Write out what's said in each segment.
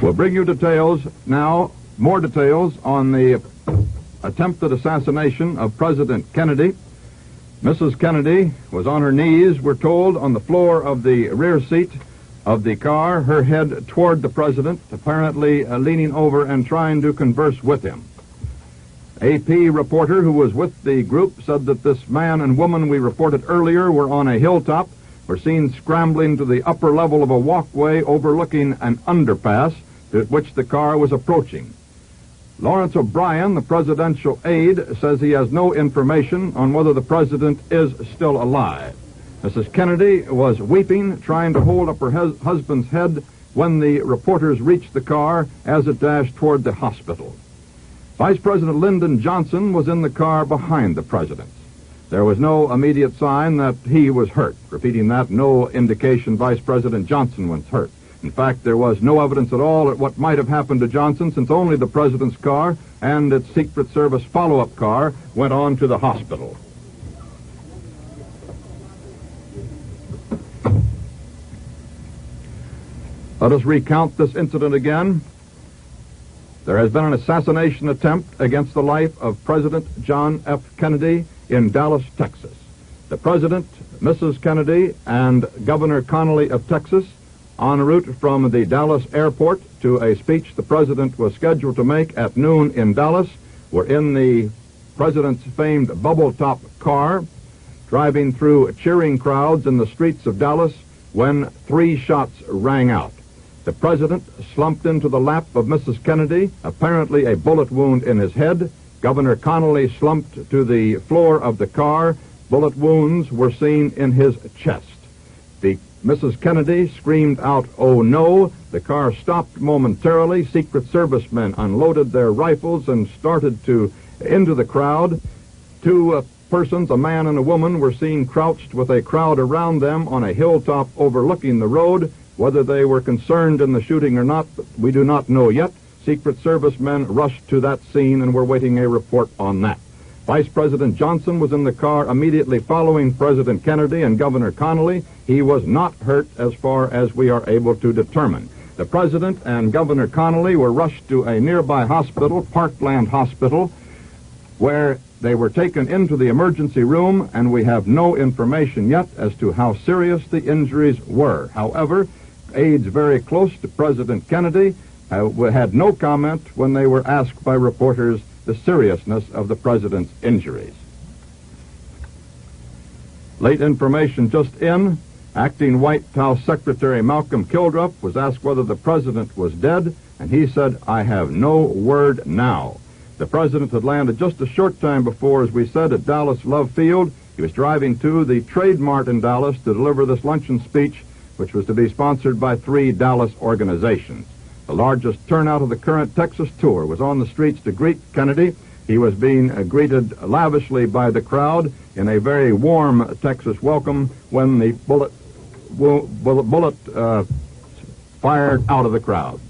We'll bring you details now, more details on the attempted assassination of President Kennedy. Mrs. Kennedy was on her knees, we're told, on the floor of the rear seat of the car, her head toward the president, apparently leaning over and trying to converse with him. AP reporter who was with the group said that this man and woman we reported earlier were on a hilltop, were seen scrambling to the upper level of a walkway overlooking an underpass to which the car was approaching. Lawrence O'Brien, the presidential aide, says he has no information on whether the president is still alive. Mrs. Kennedy was weeping, trying to hold up her husband's head when the reporters reached the car as it dashed toward the hospital. Vice President Lyndon Johnson was in the car behind the president. There was no immediate sign that he was hurt. Repeating that, no indication Vice President Johnson was hurt. In fact, there was no evidence at all at what might have happened to Johnson, since only the president's car and its Secret Service follow-up car went on to the hospital. Let us recount this incident again. There has been an assassination attempt against the life of President John F. Kennedy in Dallas, Texas. The president, Mrs. Kennedy, and Governor Connally of Texas, en route from the Dallas airport to a speech the president was scheduled to make at noon in Dallas, were in the president's famed bubble-top car, driving through cheering crowds in the streets of Dallas when 3 shots rang out. The president slumped into the lap of Mrs. Kennedy, apparently a bullet wound in his head. Governor Connally slumped to the floor of the car. Bullet wounds were seen in his chest. Mrs. Kennedy screamed out, "Oh no!" The car stopped momentarily. Secret Servicemen unloaded their rifles and started into the crowd. 2 persons, a man and a woman, were seen crouched with a crowd around them on a hilltop overlooking the road. Whether they were concerned in the shooting or not, we do not know yet. Secret Servicemen rushed to that scene and were waiting a report on that. Vice President Johnson was in the car immediately following President Kennedy and Governor Connally. He was not hurt as far as we are able to determine. The president and Governor Connally were rushed to a nearby hospital, Parkland Hospital, where they were taken into the emergency room, and we have no information yet as to how serious the injuries were. However, aides very close to President Kennedy had no comment when they were asked by reporters the seriousness of the president's injuries. Late information just in. Acting White House Secretary Malcolm Kildrup was asked whether the president was dead, and he said, "I have no word now." The president had landed just a short time before, as we said, at Dallas Love Field. He was driving to the Trade Mart in Dallas to deliver this luncheon speech, which was to be sponsored by 3 Dallas organizations. The largest turnout of the current Texas tour was on the streets to greet Kennedy. He was being greeted lavishly by the crowd in a very warm Texas welcome when the bullet fired out of the crowd.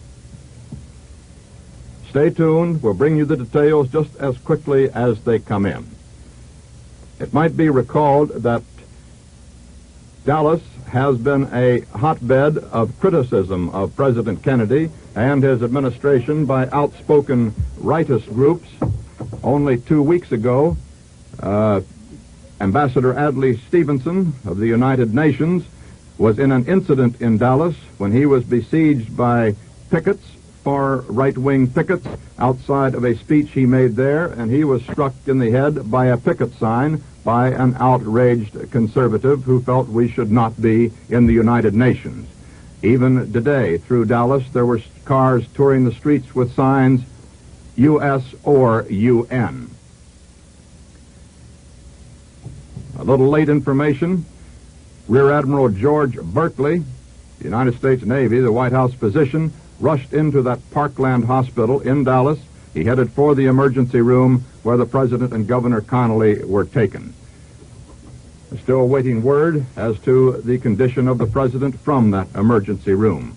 Stay tuned. We'll bring you the details just as quickly as they come in. It might be recalled that Dallas has been a hotbed of criticism of President Kennedy and his administration by outspoken rightist groups. Only 2 weeks ago, Ambassador Adlai Stevenson of the United Nations was in an incident in Dallas when he was besieged by pickets, far right-wing pickets, outside of a speech he made there, and he was struck in the head by a picket sign by an outraged conservative who felt we should not be in the United Nations. Even today, through Dallas, there were cars touring the streets with signs, U.S. or UN. A little late information. Rear Admiral George Berkeley, the United States Navy, the White House physician, rushed into that Parkland Hospital in Dallas. He headed for the emergency room where the president and Governor Connally were taken. We're still awaiting word as to the condition of the president from that emergency room.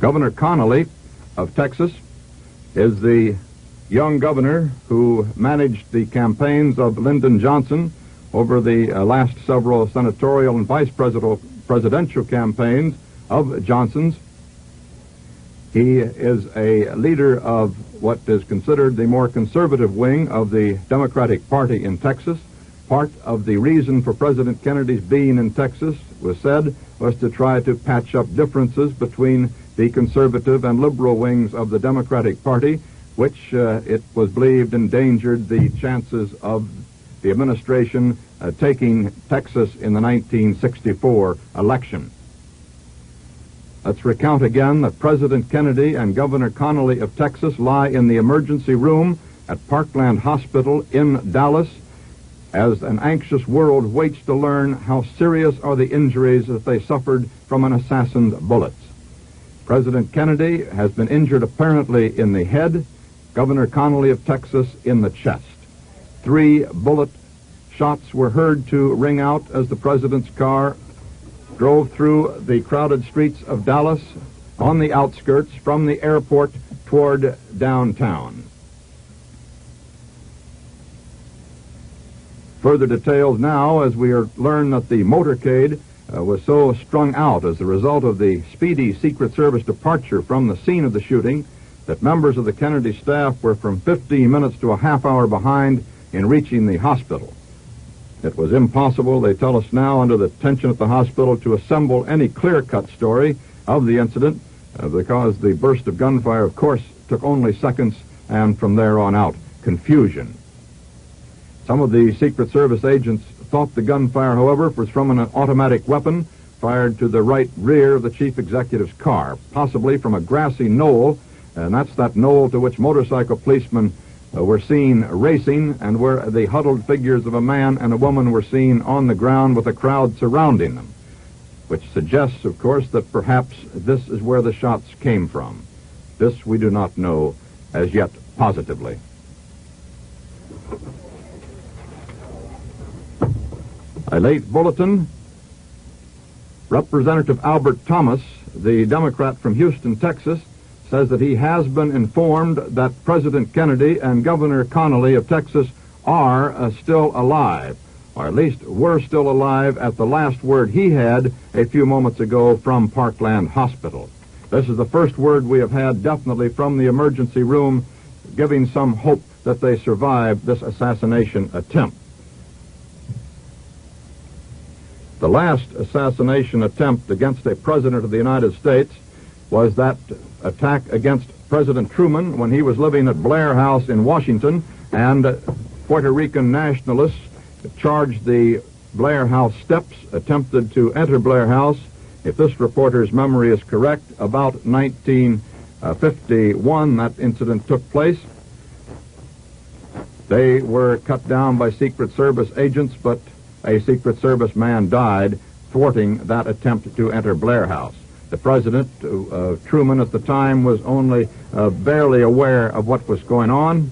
Governor Connally of Texas is the young governor who managed the campaigns of Lyndon Johnson over the last several senatorial and presidential campaigns of Johnson's. He is a leader of what is considered the more conservative wing of the Democratic Party in Texas. Part of the reason for President Kennedy's being in Texas was to try to patch up differences between the conservative and liberal wings of the Democratic Party, which it was believed endangered the chances of the administration taking Texas in the 1964 election. Let's recount again that President Kennedy and Governor Connally of Texas lie in the emergency room at Parkland Hospital in Dallas as an anxious world waits to learn how serious are the injuries that they suffered from an assassin's bullets. President Kennedy has been injured apparently in the head, Governor Connally of Texas in the chest. 3 bullet shots were heard to ring out as the president's car drove through the crowded streets of Dallas on the outskirts from the airport toward downtown. Further details now as we learn that the motorcade was so strung out as a result of the speedy Secret Service departure from the scene of the shooting that members of the Kennedy staff were from 15 minutes to a half hour behind in reaching the hospital. It was impossible, they tell us now, under the tension at the hospital, to assemble any clear-cut story of the incident because the burst of gunfire, of course, took only seconds, and from there on out, confusion. Some of the Secret Service agents thought the gunfire, however, was from an automatic weapon fired to the right rear of the chief executive's car, possibly from a grassy knoll, and that's that knoll to which motorcycle policemen were seen racing and where the huddled figures of a man and a woman were seen on the ground with a crowd surrounding them, which suggests, of course, that perhaps this is where the shots came from. This we do not know as yet positively. A late bulletin. Representative Albert Thomas, the Democrat from Houston, Texas, says that he has been informed that President Kennedy and Governor Connally of Texas are still alive, or at least were still alive at the last word he had a few moments ago from Parkland Hospital. This is the first word we have had definitely from the emergency room, giving some hope that they survived this assassination attempt. The last assassination attempt against a president of the United States was that attack against President Truman when he was living at Blair House in Washington, and Puerto Rican nationalists charged the Blair House steps, attempted to enter Blair House. If this reporter's memory is correct, about 1951 that incident took place. They were cut down by Secret Service agents, but a Secret Service man died thwarting that attempt to enter Blair House. The president, Truman at the time, was only barely aware of what was going on.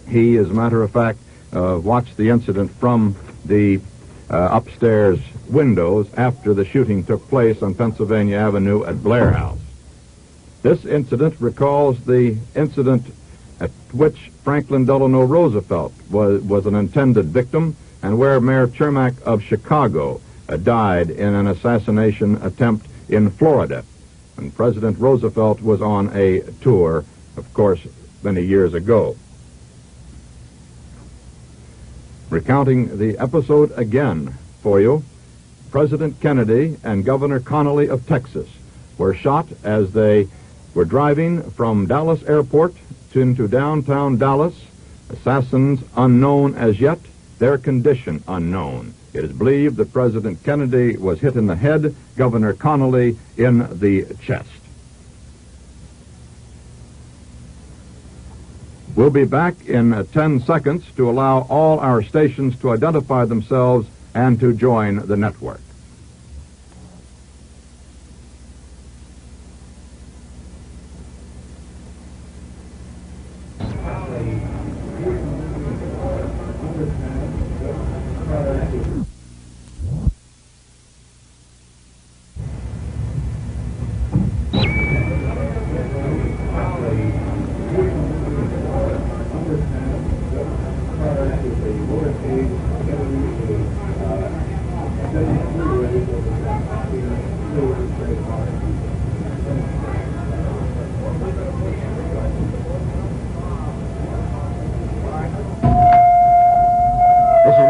He, as a matter of fact, watched the incident from the upstairs windows after the shooting took place on Pennsylvania Avenue at Blair House. This incident recalls the incident at which Franklin Delano Roosevelt was an intended victim, and where Mayor Chermak of Chicago died in an assassination attempt in Florida. And President Roosevelt was on a tour, of course, many years ago. Recounting the episode again for you, President Kennedy and Governor Connally of Texas were shot as they were driving from Dallas Airport into downtown Dallas. Assassins unknown as yet, their condition unknown. It is believed that President Kennedy was hit in the head, Governor Connally in the chest. We'll be back in 10 seconds to allow all our stations to identify themselves and to join the network. This is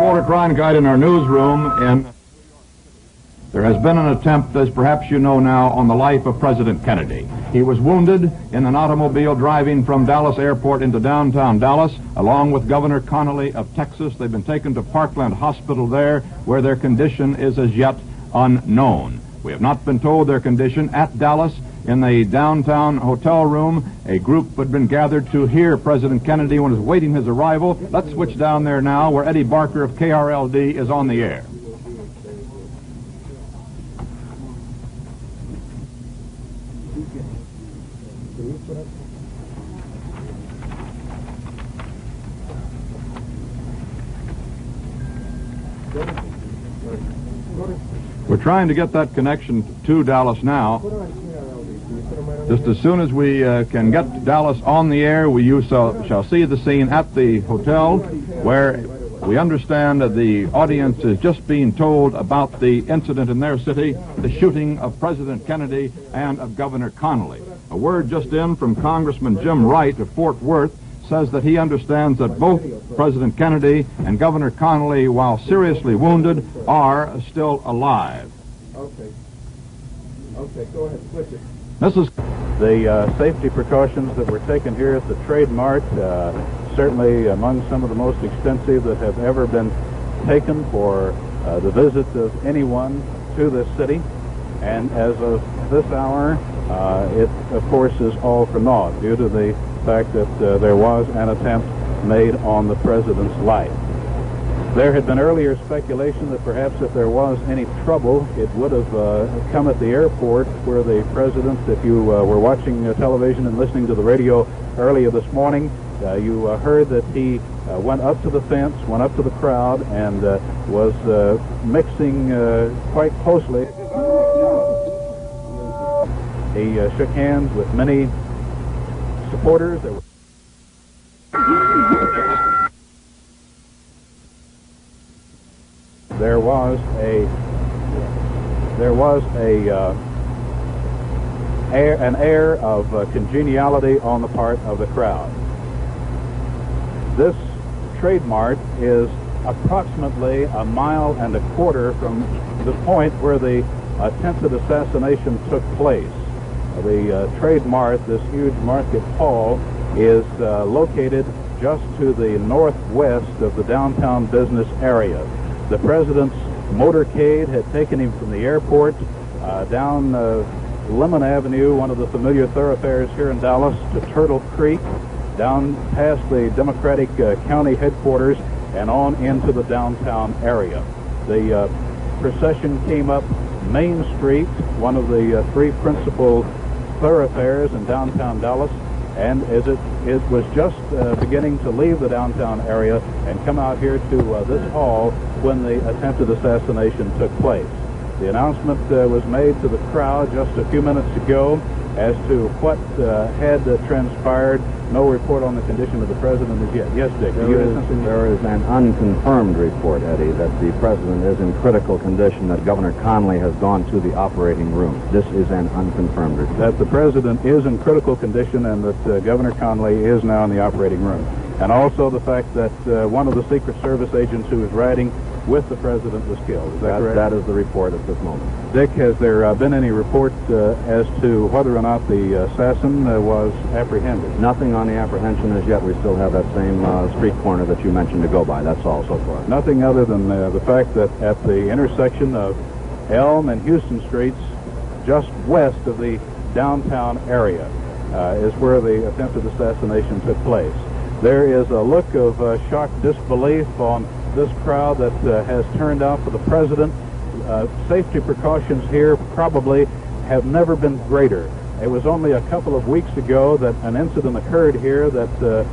Walter Cronkite in our newsroom, and there has been an attempt, as perhaps you know now, on the life of President Kennedy. He was wounded in an automobile driving from Dallas Airport into downtown Dallas, along with Governor Connally of Texas. They've been taken to Parkland Hospital there, where their condition is as yet unknown. We have not been told their condition. At Dallas, in the downtown hotel room, a group had been gathered to hear President Kennedy when he was waiting his arrival. Let's switch down there now, where Eddie Barker of KRLD is on the air. We're trying to get that connection to Dallas now. Just as soon as we can get Dallas on the air, you shall see the scene at the hotel, where we understand that the audience is just being told about the incident in their city, the shooting of President Kennedy and of Governor Connally. A word just in from Congressman Jim Wright of Fort Worth says that he understands that both President Kennedy and Governor Connally, while seriously wounded, are still alive. Okay, go ahead, switch it. This is the safety precautions that were taken here at the Trade Mart, certainly among some of the most extensive that have ever been taken for the visit of anyone to this city. And as of this hour, it, of course, is all for naught due to the fact that there was an attempt made on the president's life. There had been earlier speculation that perhaps if there was any trouble, it would have come at the airport, where the president, if you were watching television and listening to the radio earlier this morning, you heard that he went up to the fence, went up to the crowd, and was mixing quite closely. He shook hands with many supporters. There was an air of congeniality on the part of the crowd. This Trade Mart is approximately a mile and a quarter from the point where the attempted assassination took place. The Trade Mart, this huge market hall, is located just to the northwest of the downtown business area. The president's motorcade had taken him from the airport down Lemon Avenue, one of the familiar thoroughfares here in Dallas, to Turtle Creek, down past the Democratic County headquarters, and on into the downtown area. The procession came up Main Street, one of the three principal thoroughfares in downtown Dallas, and as it was just beginning to leave the downtown area and come out here to this hall when the attempted assassination took place. The announcement was made to the crowd just a few minutes ago as to what had transpired. No report on the condition of the president as yet. Yes, Dick. There is an unconfirmed report, Eddie, that the president is in critical condition, that Governor Connally has gone to the operating room. This is an unconfirmed report. That the president is in critical condition and that Governor Connally is now in the operating room. And also the fact that one of the Secret Service agents who was riding with the president was killed. Is that correct? That is the report at this moment. Dick, has there been any report as to whether or not the assassin was apprehended? Nothing on the apprehension as yet. We still have that same street corner that you mentioned to go by. That's all so far. Nothing other than the fact that at the intersection of Elm and Houston Streets, just west of the downtown area, is where the attempted assassination took place. There is a look of shocked disbelief on this crowd that has turned out for the president. Safety precautions here probably have never been greater. It was only a couple of weeks ago that an incident occurred here that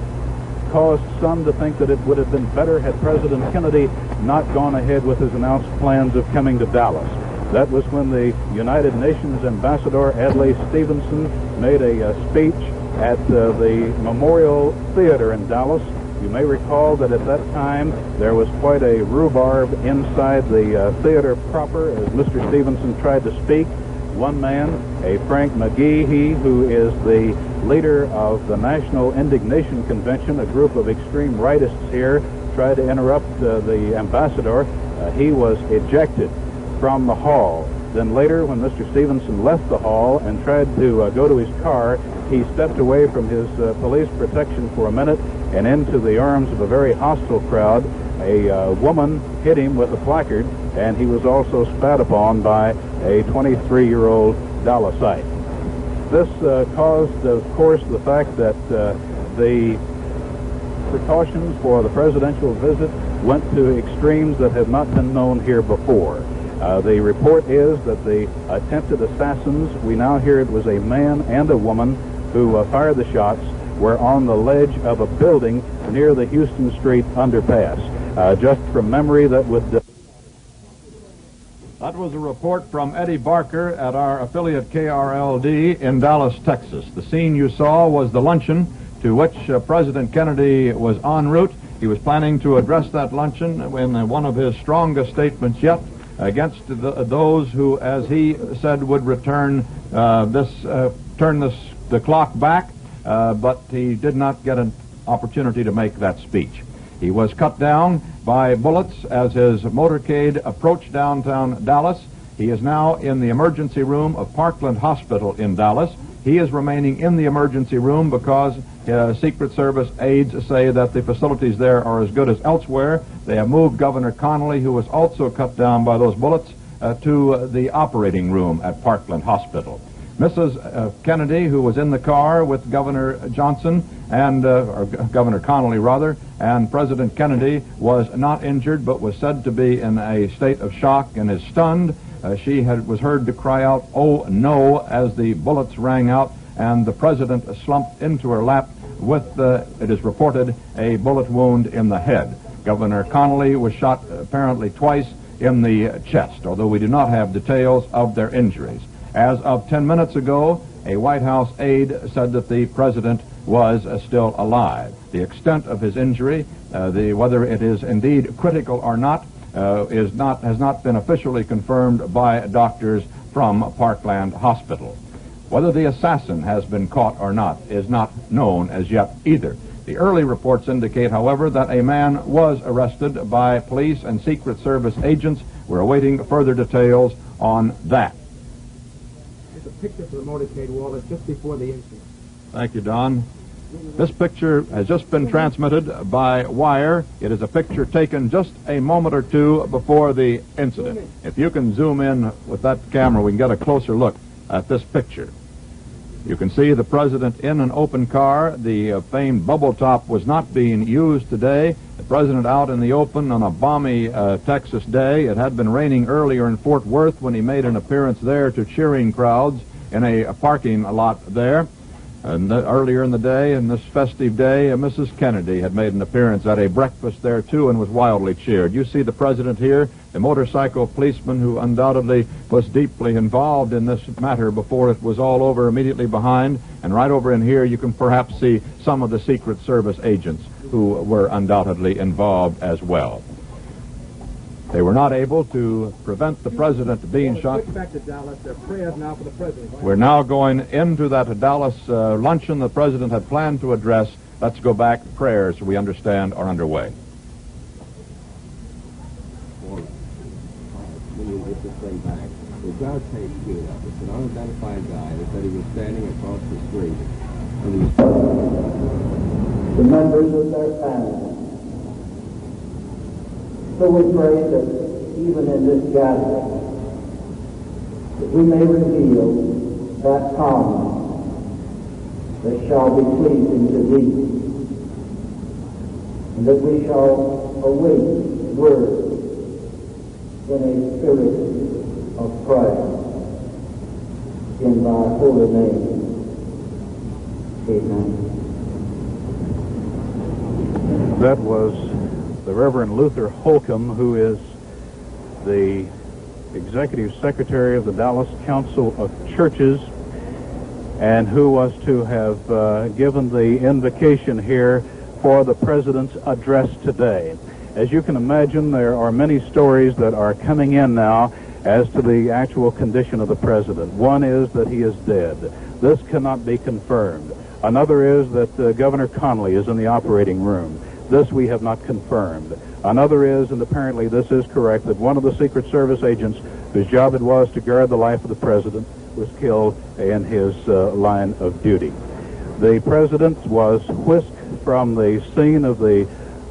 caused some to think that it would have been better had President Kennedy not gone ahead with his announced plans of coming to Dallas. That was when the United Nations Ambassador Adlai Stevenson made a speech at the Memorial Theater in Dallas, You may recall that at that time there was quite a rhubarb inside the theater proper as Mr. Stevenson tried to speak. One man, a Frank McGee, who is the leader of the National Indignation Convention, a group of extreme rightists here, tried to interrupt the ambassador. He was ejected from the hall. Then later, when Mr. Stevenson left the hall and tried to go to his car, he stepped away from his police protection for a minute and into the arms of a very hostile crowd. A woman hit him with a placard, and he was also spat upon by a 23-year-old Dallasite. This caused, of course, the fact that the precautions for the presidential visit went to extremes that have not been known here before. The report is that the attempted assassins, we now hear it was a man and a woman who fired the shots, were on the ledge of a building near the Houston Street underpass. Just from memory, that would... That was a report from Eddie Barker at our affiliate KRLD in Dallas, Texas. The scene you saw was the luncheon to which President Kennedy was en route. He was planning to address that luncheon in one of his strongest statements yet against those who, as he said, would turn the clock back, but he did not get an opportunity to make that speech. He was cut down by bullets as his motorcade approached downtown Dallas. He is now in the emergency room of Parkland Hospital in Dallas. He is remaining in the emergency room because Secret Service aides say that the facilities there are as good as elsewhere. They have moved Governor Connally, who was also cut down by those bullets, to the operating room at Parkland Hospital. Mrs. Kennedy, who was in the car with Governor Johnson and or Governor Connally rather, and President Kennedy, was not injured but was said to be in a state of shock and is stunned. She was heard to cry out, "Oh no," as the bullets rang out, and the president slumped into her lap with, it is reported, a bullet wound in the head. Governor Connally was shot apparently twice in the chest, although we do not have details of their injuries. As of 10 minutes ago, a White House aide said that the president was still alive. The extent of his injury, whether it is indeed critical or not, has not been officially confirmed by doctors from Parkland Hospital. Whether the assassin has been caught or not is not known as yet either. The early reports indicate, however, that a man was arrested by police and Secret Service agents. We're awaiting further details on that. There's a picture for the motorcade, Walter, just before the incident. Thank you, Don. This picture has just been transmitted by wire. It is a picture taken just a moment or two before the incident. If you can zoom in with that camera, we can get a closer look at this picture. You can see the president in an open car. The famed bubble top was not being used today. The president out in the open on a balmy Texas day. It had been raining earlier in Fort Worth when he made an appearance there to cheering crowds in a parking lot there. And earlier in the day, in this festive day, Mrs. Kennedy had made an appearance at a breakfast there, too, and was wildly cheered. You see the president here, the motorcycle policeman who undoubtedly was deeply involved in this matter before it was all over, immediately behind. And right over in here, you can perhaps see some of the Secret Service agents who were undoubtedly involved as well. They were not able to prevent the president being shot. Switch back to Dallas. There are prayers now for the president. We're now going into that Dallas luncheon the president had planned to address. Let's go back. Prayers, we understand, are underway. When you get this thing back, the guard takes good of it. It's an unidentified guy that said he was standing across the street. And he was... The members of their family. So we pray that even in this gathering, that we may reveal that calmness that shall be pleasing to thee, and that we shall await words in a spirit of prayer in thy holy name. Amen. That was the Reverend Luther Holcomb, who is the Executive Secretary of the Dallas Council of Churches, and who was to have given the invocation here for the president's address today. As you can imagine, there are many stories that are coming in now as to the actual condition of the president. One is that he is dead. This cannot be confirmed. Another is that Governor Connally is in the operating room. This we have not confirmed. Another is, and apparently this is correct, that one of the Secret Service agents whose job it was to guard the life of the president was killed in his line of duty. The president was whisked from the scene of the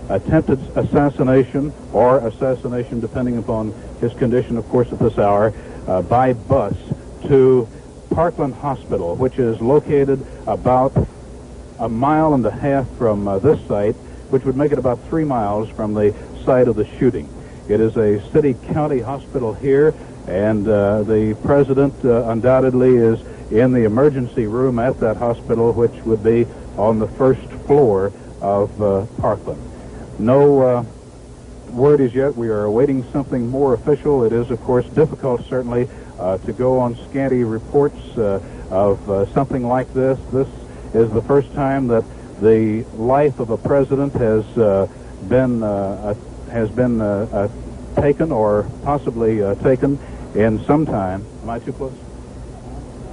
attempted assassination, or assassination depending upon his condition, of course, at this hour, by bus to Parkland Hospital, which is located about 1.5 miles from this site, which would make it about 3 miles from the site of the shooting. It is a city-county hospital here, and the president undoubtedly is in the emergency room at that hospital, which would be on the first floor of Parkland. No word as yet. We are awaiting something more official. It is, of course, difficult, certainly, to go on scanty reports of something like this. This is the first time that the life of a president has been taken, or possibly taken, in some time. Am I too close?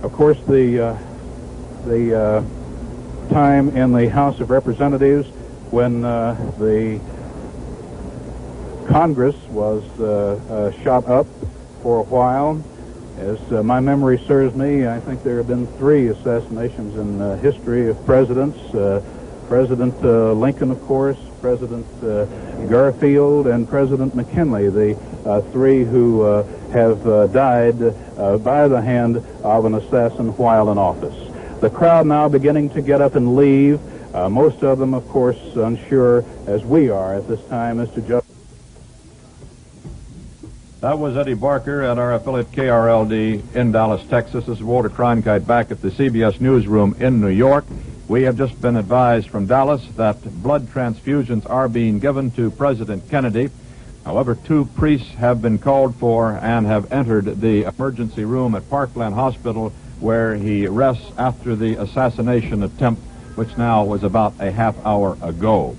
Of course, the time in the House of Representatives when the Congress was shot up for a while. As my memory serves me, I think there have been 3 assassinations in the history of presidents. President Lincoln, of course, President Garfield, and President McKinley, the 3 who have died by the hand of an assassin while in office. The crowd now beginning to get up and leave. Most of them, of course, unsure, as we are at this time, as to just... That was Eddie Barker at our affiliate KRLD in Dallas, Texas. This is Walter Cronkite back at the CBS Newsroom in New York. We have just been advised from Dallas that blood transfusions are being given to President Kennedy. However, 2 priests have been called for and have entered the emergency room at Parkland Hospital, where he rests after the assassination attempt, which now was about a half hour ago.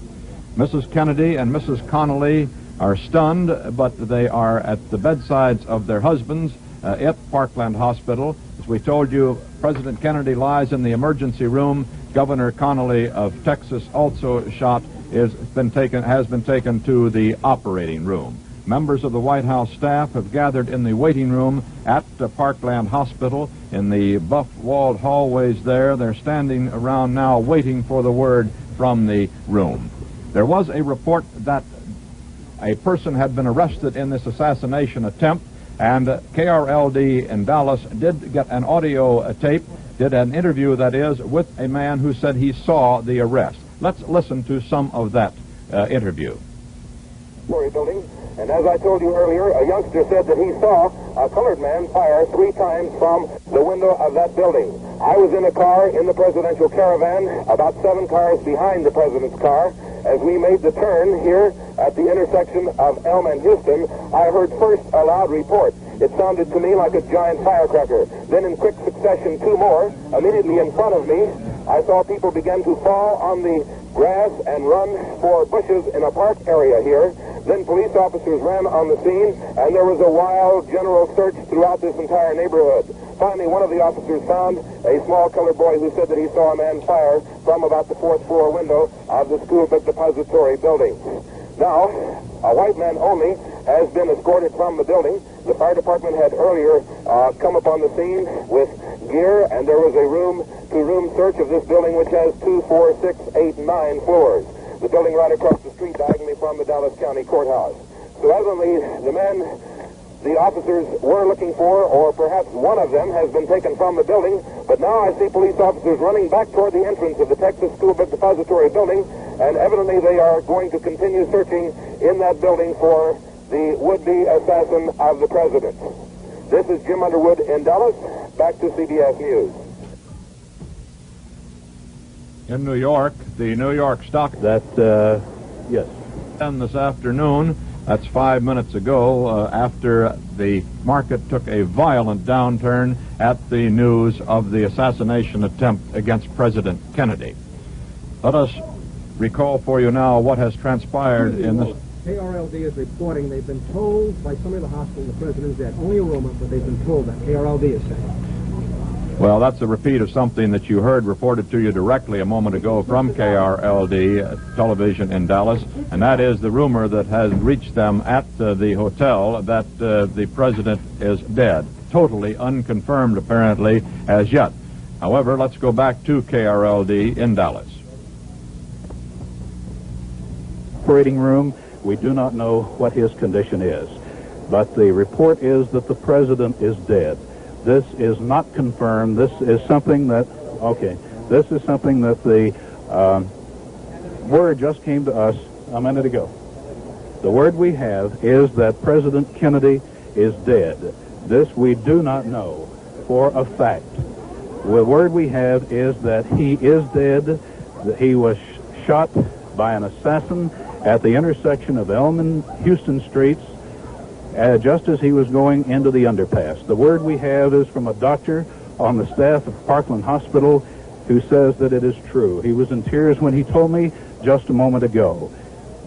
Mrs. Kennedy and Mrs. Connally are stunned, but they are at the bedsides of their husbands at Parkland Hospital. As we told you, President Kennedy lies in the emergency room. Governor Connally of Texas, also shot, has been taken to the operating room. Members of the White House staff have gathered in the waiting room at Parkland Hospital in the buff-walled hallways there. They're standing around now waiting for the word from the room. There was a report that a person had been arrested in this assassination attempt, and KRLD in Dallas did get an audio tape, did an interview, that is, with a man who said he saw the arrest. Let's listen to some of that interview. Building. And as I told you earlier, a youngster said that he saw a colored man fire 3 times from the window of that building. I was in a car in the presidential caravan, about 7 cars behind the president's car. As we made the turn here at the intersection of Elm and Houston, I heard first a loud report. It sounded to me like a giant firecracker. Then in quick succession, 2 more. Immediately in front of me, I saw people begin to fall on the grass and run for bushes in a park area here. Then police officers ran on the scene, and there was a wild general search throughout this entire neighborhood. Finally, one of the officers found a small colored boy who said that he saw a man fire from about the 4th floor window of the school book depository building. Now, a white man only has been escorted from the building. The fire department had earlier come upon the scene with gear, and there was a room-to-room search of this building, which has 2, 4, 6, 8, 9 floors. The building right across the street diagonally from the Dallas County Courthouse. So evidently, the men the officers were looking for, or perhaps one of them, has been taken from the building, but now I see police officers running back toward the entrance of the Texas School Book Depository building, and evidently they are going to continue searching in that building for the would-be assassin of the president. This is Jim Underwood in Dallas. Back to CBS News. In New York, the New York stock... Yes. This afternoon, that's 5 minutes ago, after the market took a violent downturn at the news of the assassination attempt against President Kennedy. Let us recall for you now what has transpired in this. KRLD is reporting they've been told by somebody in the hospital the president's dead. Only a rumor, but they've been told that. KRLD is saying. Well, that's a repeat of something that you heard reported to you directly a moment ago from KRLD television in Dallas, and that is the rumor that has reached them at the hotel that the president is dead. Totally unconfirmed, apparently, as yet. However, let's go back to KRLD in Dallas. Operating room, we do not know what his condition is, but the report is that the president is dead. This is not confirmed. This is something that, this is something that the word just came to us a minute ago. The word we have is that President Kennedy is dead. This we do not know for a fact. The word we have is that he is dead, that he was shot by an assassin at the intersection of Elm and Houston Streets just as he was going into the underpass. The word we have is from a doctor on the staff of Parkland Hospital who says that it is true. He was in tears when he told me just a moment ago.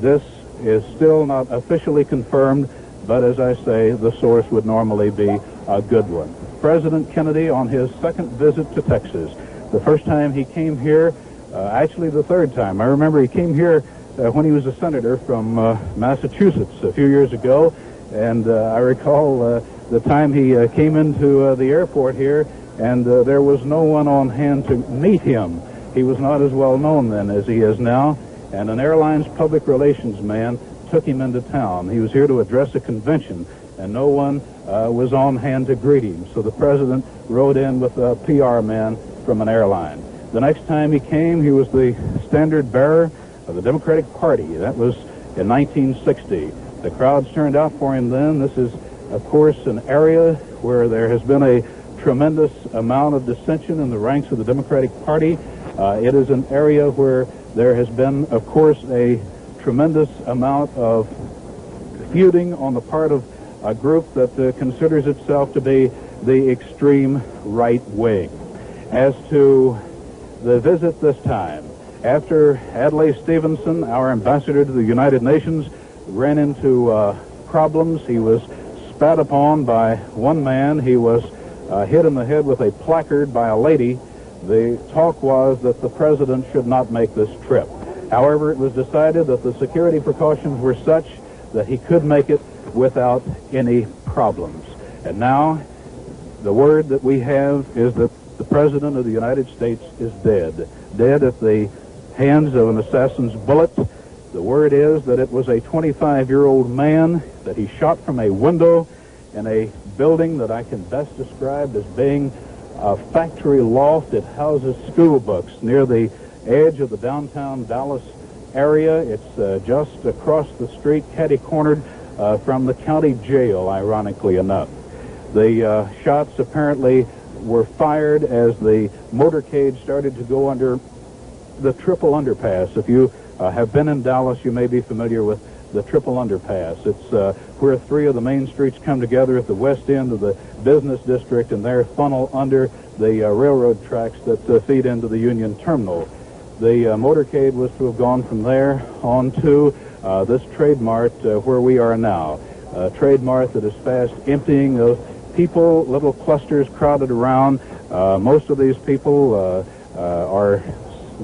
This is still not officially confirmed, but as I say, the source would normally be a good one. President Kennedy on his second visit to Texas. The first time he came here, actually the third time. I remember he came here when he was a senator from Massachusetts a few years ago, and I recall the time he came into the airport here, and there was no one on hand to meet him. He was not as well known then as he is now, and an airline's public relations man took him into town. He was here to address a convention, and no one was on hand to greet him. So the president rode in with a PR man from an airline. The next time he came, he was the standard bearer of the Democratic Party. That was in 1960. The crowds turned out for him then. This is, of course, an area where there has been a tremendous amount of dissension in the ranks of the Democratic Party. It is an area where there has been, of course, a tremendous amount of feuding on the part of a group that considers itself to be the extreme right wing. As to the visit this time, after Adlai Stevenson, our ambassador to the United Nations, ran into problems, he was spat upon by one man, he was hit in the head with a placard by a lady. The talk was that the president should not make this trip. However, it was decided that the security precautions were such that he could make it without any problems. And now, the word that we have is that the President of the United States is dead. Dead at the hands of an assassin's bullet. The word is that it was a 25-year-old man that he shot from a window in a building that I can best describe as being a factory loft. It houses school books near the edge of the downtown Dallas area. It's just across the street, catty-cornered from the county jail, ironically enough. The shots apparently were fired as the motorcade started to go under the triple underpass. If you have been in Dallas, you may be familiar with the triple underpass. It's where three of the main streets come together at the west end of the business district, and there funnel under the railroad tracks that feed into the Union Terminal. The motorcade was to have gone from there on to this Trade Mart where we are now. Trade Mart that is fast emptying of people, little clusters crowded around. Most of these people are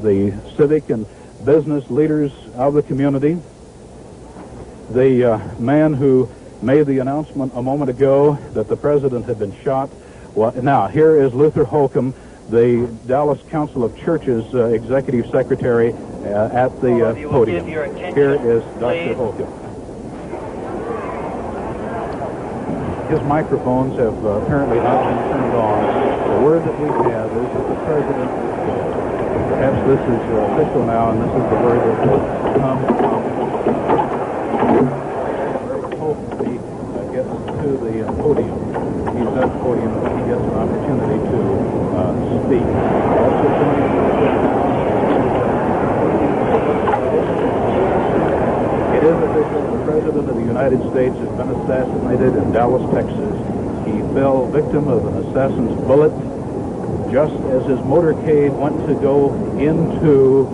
the civic and business leaders of the community. The man who made the announcement a moment ago that the president had been shot. Well, now, here is Luther Holcomb, the Dallas Council of Churches executive secretary at the podium. Here is Dr. Holcomb. His microphones have apparently not been turned on. The word that we have is that the president is dead. Perhaps this is official now, and this is the word that will come from Holcomb. He gets to the podium. He's at the podium when he gets an opportunity to speak. Also joining it is official. The President of the United States has been assassinated in Dallas, Texas. He fell victim of an assassin's bullet just as his motorcade went to go into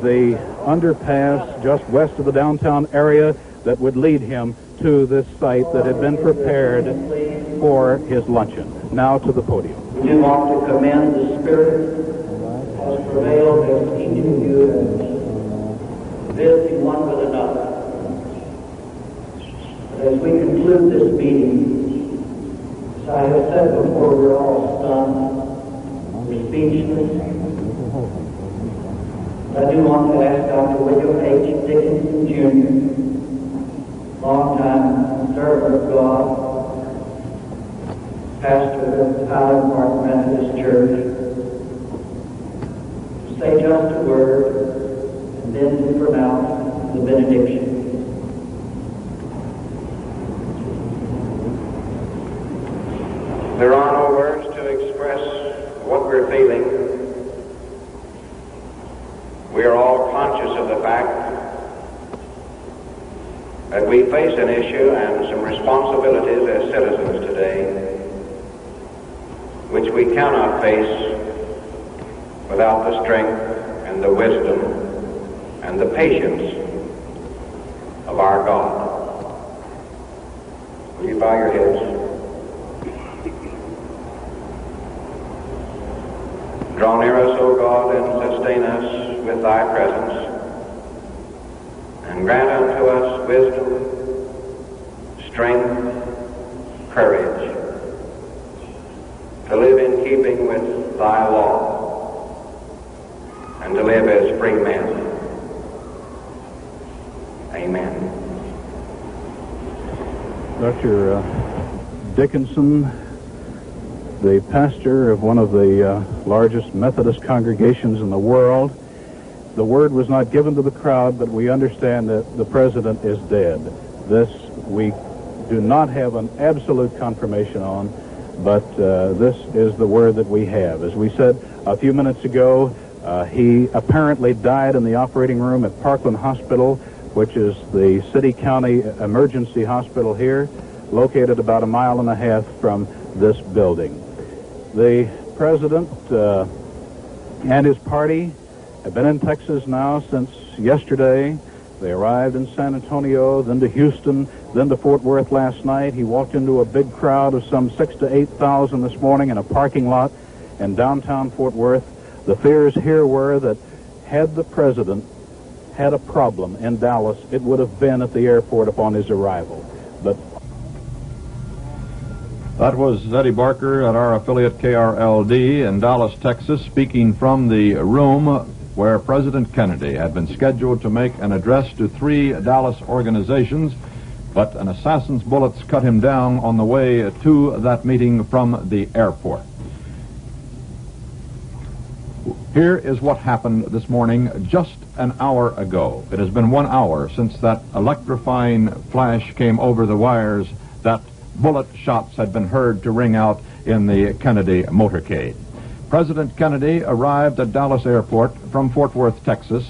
the underpass just west of the downtown area that would lead him to this site that had been prepared for his luncheon. Now to the podium. We do want to commend the spirit that has prevailed as each of you is visiting one with another. But as we conclude this meeting, as I have said before, we're all stunned, we're speechless. I do want to ask Dr. William H. Dickinson, Jr., longtime servant of God, pastor of the Highland Park Methodist Church, to say just a word and then to pronounce the benediction. There are no words to express what we're feeling. We are all conscious of the fact that we face an issue and some responsibilities as citizens today which we cannot face without the strength and the wisdom and the patience of our God. Will you bow your heads? Draw near us, O God, and sustain us with thy presence, and grant unto us wisdom, strength, courage, to live in keeping with thy law, and to live as free men. Amen. Dr. Dickinson, the pastor of one of the largest Methodist congregations in the world. The word was not given to the crowd, but we understand that the president is dead. This we do not have an absolute confirmation on, but this is the word that we have. As we said a few minutes ago, he apparently died in the operating room at Parkland Hospital, which is the city-county emergency hospital here, located about 1.5 miles from this building. The president and his party have been in Texas now since yesterday. They arrived in San Antonio, then to Houston, then to Fort Worth last night. He walked into a big crowd of some 6,000 to 8,000 this morning in a parking lot in downtown Fort Worth. The fears here were that had the president had a problem in Dallas, it would have been at the airport upon his arrival. But that was Eddie Barker at our affiliate KRLD in Dallas, Texas, speaking from the room where President Kennedy had been scheduled to make an address to 3 Dallas organizations, but an assassin's bullets cut him down on the way to that meeting from the airport. Here is what happened this morning just an hour ago. It has been 1 hour since that electrifying flash came over the wires that bullet shots had been heard to ring out in the Kennedy motorcade. President Kennedy arrived at Dallas Airport from Fort Worth, Texas.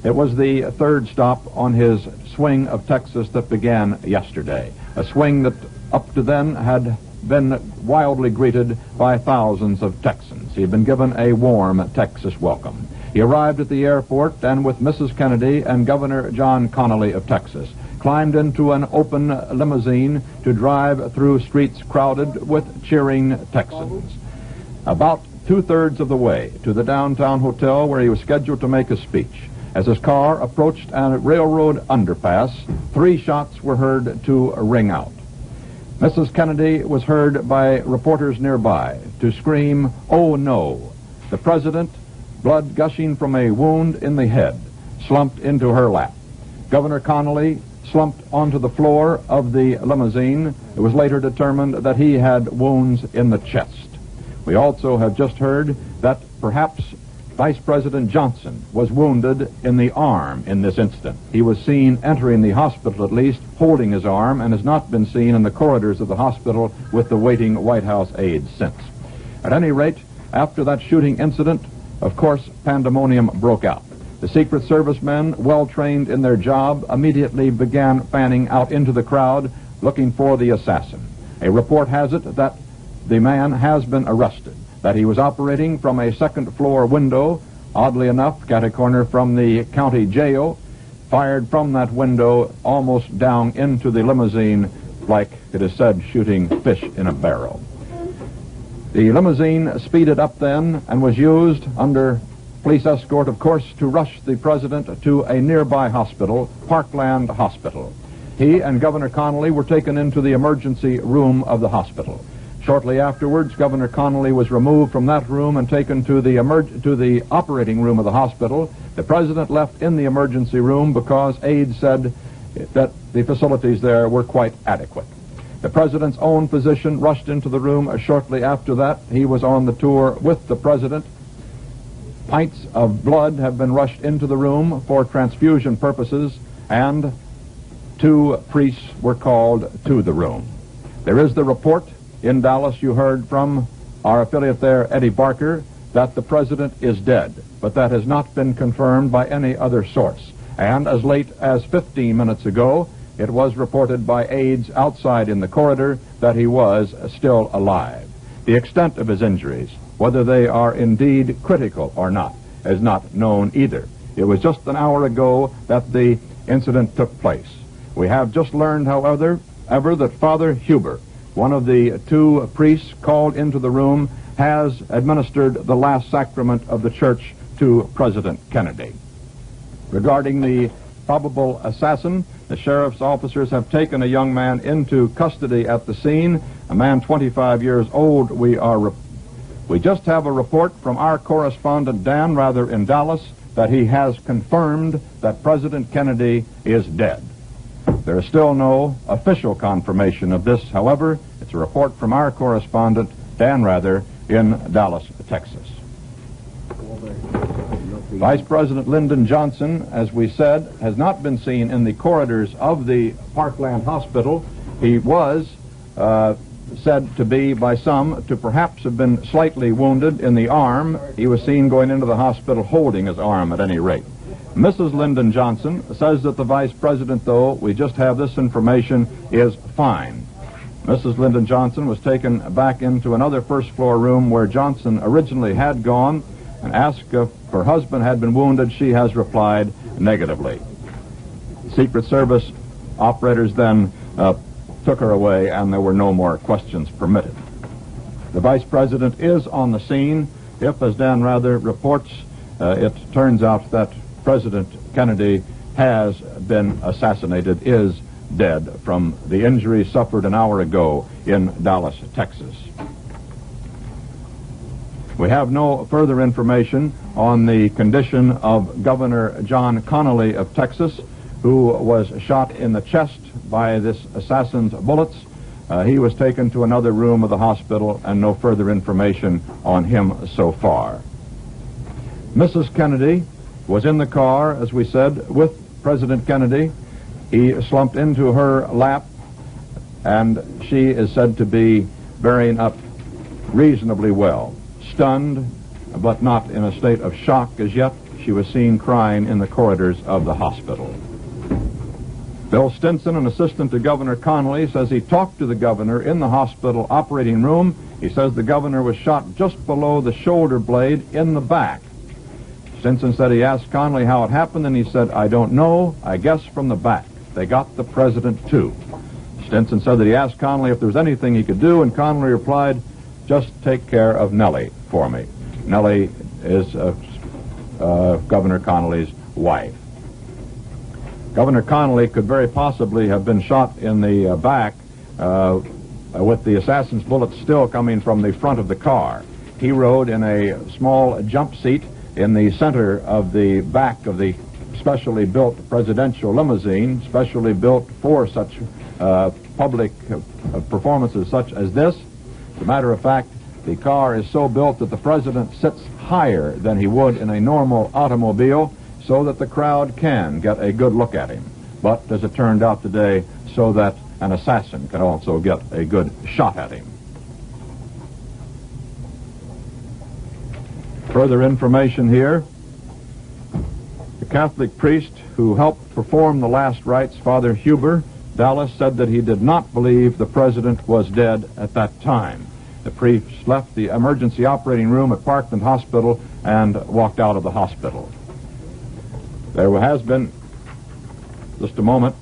It was the 3rd stop on his swing of Texas that began yesterday, a swing that up to then had been wildly greeted by thousands of Texans. He had been given a warm Texas welcome. He arrived at the airport and with Mrs. Kennedy and Governor John Connally of Texas climbed into an open limousine to drive through streets crowded with cheering Texans. About 2/3 of the way to the downtown hotel where he was scheduled to make a speech. As his car approached a railroad underpass, 3 shots were heard to ring out. Mrs. Kennedy was heard by reporters nearby to scream, "Oh no!" The president, blood gushing from a wound in the head, slumped into her lap. Governor Connally slumped onto the floor of the limousine. It was later determined that he had wounds in the chest. We also have just heard that perhaps Vice President Johnson was wounded in the arm in this incident. He was seen entering the hospital, at least, holding his arm, and has not been seen in the corridors of the hospital with the waiting White House aides since. At any rate, after that shooting incident, of course, pandemonium broke out. The Secret Service men, well trained in their job, immediately began fanning out into the crowd looking for the assassin. A report has it that the man has been arrested, that he was operating from a second-floor window oddly enough, cat-a-corner from the county jail, fired from that window almost down into the limousine, like it is said, shooting fish in a barrel. The limousine speeded up then and was used under police escort, of course, to rush the president to a nearby hospital, Parkland Hospital. He and Governor Connally were taken into the emergency room of the hospital. Shortly afterwards, Governor Connally was removed from that room and taken to the operating room of the hospital. The president left in the emergency room because aides said that the facilities there were quite adequate. The president's own physician rushed into the room shortly after that. He was on the tour with the president. Pints of blood have been rushed into the room for transfusion purposes, and 2 priests were called to the room. There is the report in Dallas, you heard from our affiliate there, Eddie Barker, that the president is dead, but that has not been confirmed by any other source. And as late as 15 minutes ago, it was reported by aides outside in the corridor that he was still alive. The extent of his injuries, whether they are indeed critical or not, is not known either. It was just an hour ago that the incident took place. We have just learned, however, that Father Huber, one of the 2 priests called into the room, has administered the last sacrament of the church to President Kennedy. Regarding the probable assassin, the sheriff's officers have taken a young man into custody at the scene, a man 25 years old. We just have a report from our correspondent Dan Rather in Dallas that he has confirmed that President Kennedy is dead. There is still no official confirmation of this, however. It's a report from our correspondent, Dan Rather, in Dallas, Texas. Vice President Lyndon Johnson, as we said, has not been seen in the corridors of the Parkland Hospital. He was said to be, by some, to perhaps have been slightly wounded in the arm. He was seen going into the hospital holding his arm at any rate. Mrs. Lyndon Johnson says that the vice president, though we just have this information, is fine. Mrs. Lyndon Johnson was taken back into another first-floor room where Johnson originally had gone, and asked if her husband had been wounded. She has replied negatively. Secret Service operators then took her away, and there were no more questions permitted. The vice president is on the scene. If, as Dan Rather reports, it turns out that President Kennedy has been assassinated, is dead from the injuries suffered an hour ago in Dallas, Texas. We have no further information on the condition of Governor John Connally of Texas, who was shot in the chest by this assassin's bullets. He was taken to another room of the hospital, and no further information on him so far. Mrs. Kennedy was in the car, as we said, with President Kennedy. He slumped into her lap, and she is said to be bearing up reasonably well. Stunned, but not in a state of shock as yet. She was seen crying in the corridors of the hospital. Bill Stinson, an assistant to Governor Connally, says he talked to the governor in the hospital operating room. He says the governor was shot just below the shoulder blade in the back. Stinson said he asked Connally how it happened, and he said, "I don't know, I guess from the back. They got the president too." Stinson said that he asked Connally if there was anything he could do, and Connally replied, "Just take care of Nellie for me." Nellie is Governor Connally's wife. Governor Connally could very possibly have been shot in the back with the assassin's bullets still coming from the front of the car. He rode in a small jump seat in the center of the back of the specially built presidential limousine, specially built for such public performances such as this. As a matter of fact, the car is so built that the president sits higher than he would in a normal automobile, so that the crowd can get a good look at him. But, as it turned out today, so that an assassin can also get a good shot at him. Further information here. The Catholic priest who helped perform the last rites, Father Huber, Dallas, said that he did not believe the president was dead at that time. The priest left the emergency operating room at Parkland Hospital and walked out of the hospital. There has been, just a moment,